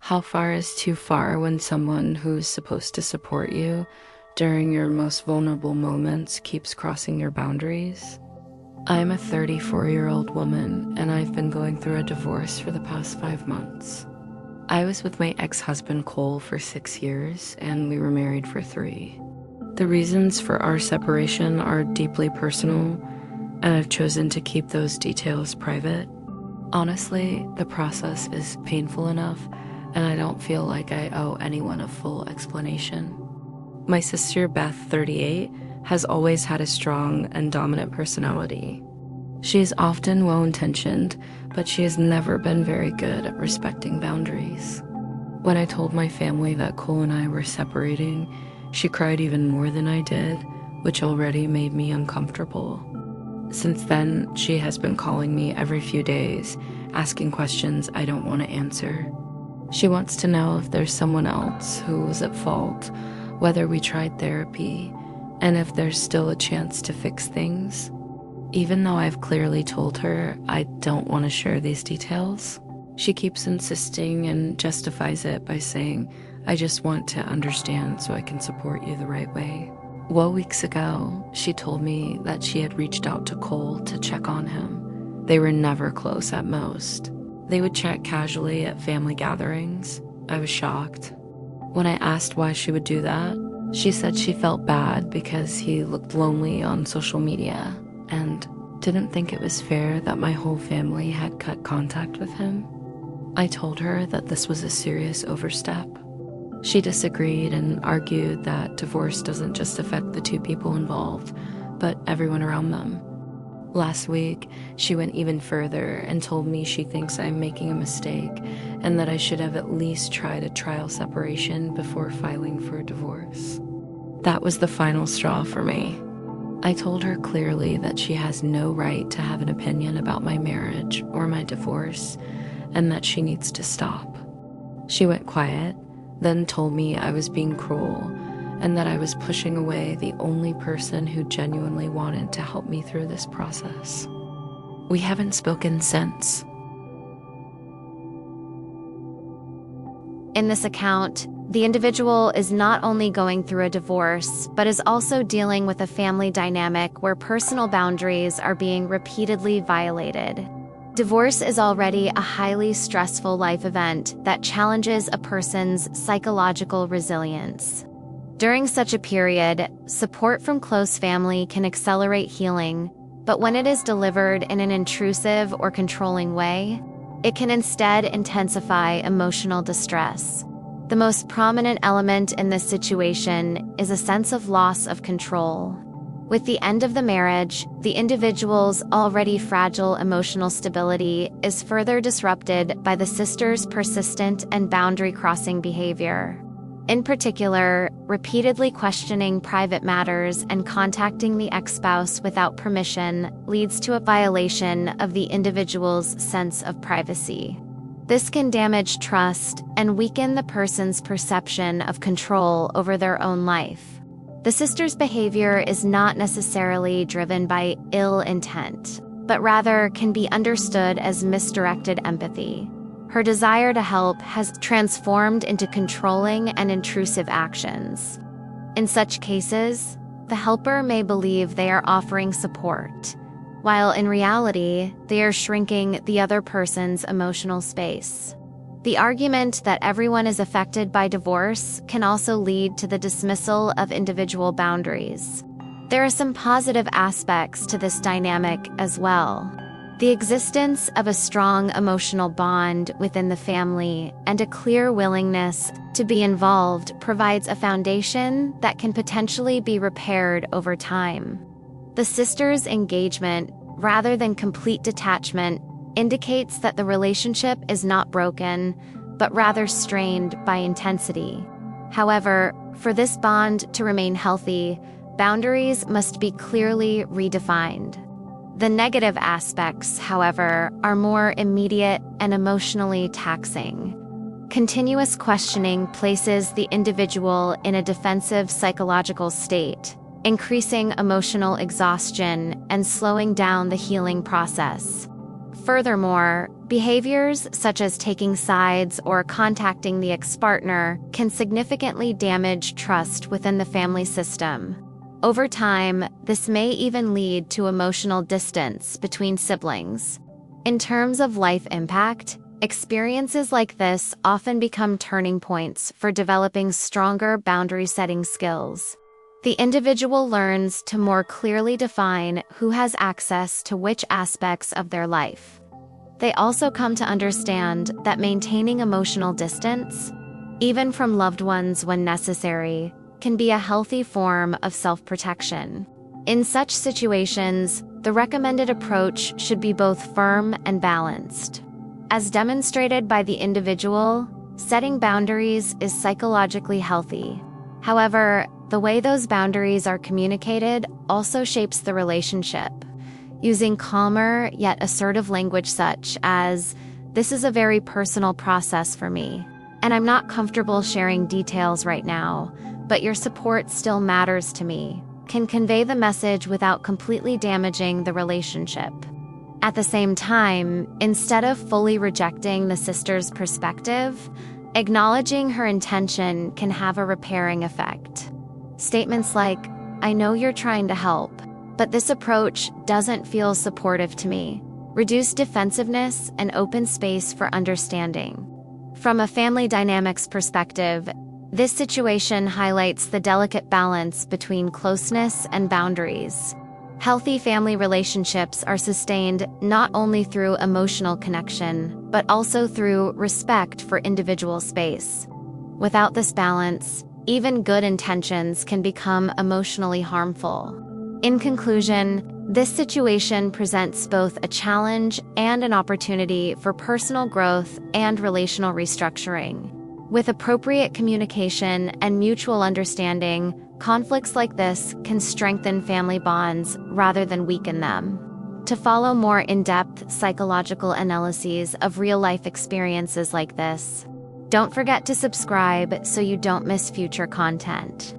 How far is too far when someone who's supposed to support you during your most vulnerable moments keeps crossing your boundaries? I'm a 34-year-old woman, and I've been going through a divorce for the past 5 months. I was with my ex-husband Cole for 6 years, and we were married for 3. The reasons for our separation are deeply personal, and I've chosen to keep those details private. Honestly, the process is painful enough, and I don't feel like I owe anyone a full explanation. My sister Beth, 38, has always had a strong and dominant personality. She is often well-intentioned, but she has never been very good at respecting boundaries. When I told my family that Cole and I were separating, she cried even more than I did, which already made me uncomfortable. Since then, she has been calling me every few days, asking questions I don't want to answer. She wants to know if there's someone else who was at fault, whether we tried therapy, and if there's still a chance to fix things. Even though I've clearly told her I don't want to share these details, she keeps insisting and justifies it by saying, "I just want to understand so I can support you the right way." Well, weeks ago, she told me that she had reached out to Cole to check on him. They were never close at most. They would chat casually at family gatherings. I was shocked. When I asked why she would do that, she said she felt bad because he looked lonely on social media and didn't think it was fair that my whole family had cut contact with him. I told her that this was a serious overstep. She disagreed and argued that divorce doesn't just affect the two people involved, but everyone around them. Last week, she went even further and told me she thinks I'm making a mistake and that I should have at least tried a trial separation before filing for a divorce. That was the final straw for me. I told her clearly that she has no right to have an opinion about my marriage or my divorce, and that she needs to stop. She went quiet, then told me I was being cruel and that I was pushing away the only person who genuinely wanted to help me through this process. We haven't spoken since. In this account, the individual is not only going through a divorce, but is also dealing with a family dynamic where personal boundaries are being repeatedly violated. Divorce is already a highly stressful life event that challenges a person's psychological resilience. During such a period, support from close family can accelerate healing, but when it is delivered in an intrusive or controlling way, it can instead intensify emotional distress. The most prominent element in this situation is a sense of loss of control. With the end of the marriage, the individual's already fragile emotional stability is further disrupted by the sister's persistent and boundary-crossing behavior. In particular, repeatedly questioning private matters and contacting the ex-spouse without permission leads to a violation of the individual's sense of privacy. This can damage trust and weaken the person's perception of control over their own life. The sister's behavior is not necessarily driven by ill intent, but rather can be understood as misdirected empathy. Her desire to help has transformed into controlling and intrusive actions. In such cases, the helper may believe they are offering support, while in reality, they are shrinking the other person's emotional space. The argument that everyone is affected by divorce can also lead to the dismissal of individual boundaries. There are some positive aspects to this dynamic as well. The existence of a strong emotional bond within the family and a clear willingness to be involved provides a foundation that can potentially be repaired over time. The sister's engagement, rather than complete detachment, indicates that the relationship is not broken, but rather strained by intensity. However, for this bond to remain healthy, boundaries must be clearly redefined. The negative aspects, however, are more immediate and emotionally taxing. Continuous questioning places the individual in a defensive psychological state, increasing emotional exhaustion and slowing down the healing process. Furthermore, Behaviors such as taking sides or contacting the ex-partner can significantly damage trust within the family system. Over time, this may even lead to emotional distance between siblings. In terms of life impact, experiences like this often become turning points for developing stronger boundary-setting skills. The individual learns to more clearly define who has access to which aspects of their life. They also come to understand that maintaining emotional distance, even from loved ones when necessary, can be a healthy form of self-protection. In such situations, the recommended approach should be both firm and balanced. As demonstrated by the individual, setting boundaries is psychologically healthy. However, the way those boundaries are communicated also shapes the relationship. Using calmer yet assertive language such as, "This is a very personal process for me, and I'm not comfortable sharing details right now, but your support still matters to me," can convey the message without completely damaging the relationship. At the same time, instead of fully rejecting the sister's perspective, acknowledging her intention can have a repairing effect. Statements like, "I know you're trying to help, but this approach doesn't feel supportive to me," reduce defensiveness and open space for understanding. From a family dynamics perspective, this situation highlights the delicate balance between closeness and boundaries. Healthy family relationships are sustained not only through emotional connection, but also through respect for individual space. Without this balance, even good intentions can become emotionally harmful. In conclusion, this situation presents both a challenge and an opportunity for personal growth and relational restructuring. With appropriate communication and mutual understanding, conflicts like this can strengthen family bonds rather than weaken them. To follow more in-depth psychological analyses of real-life experiences like this, don't forget to subscribe so you don't miss future content.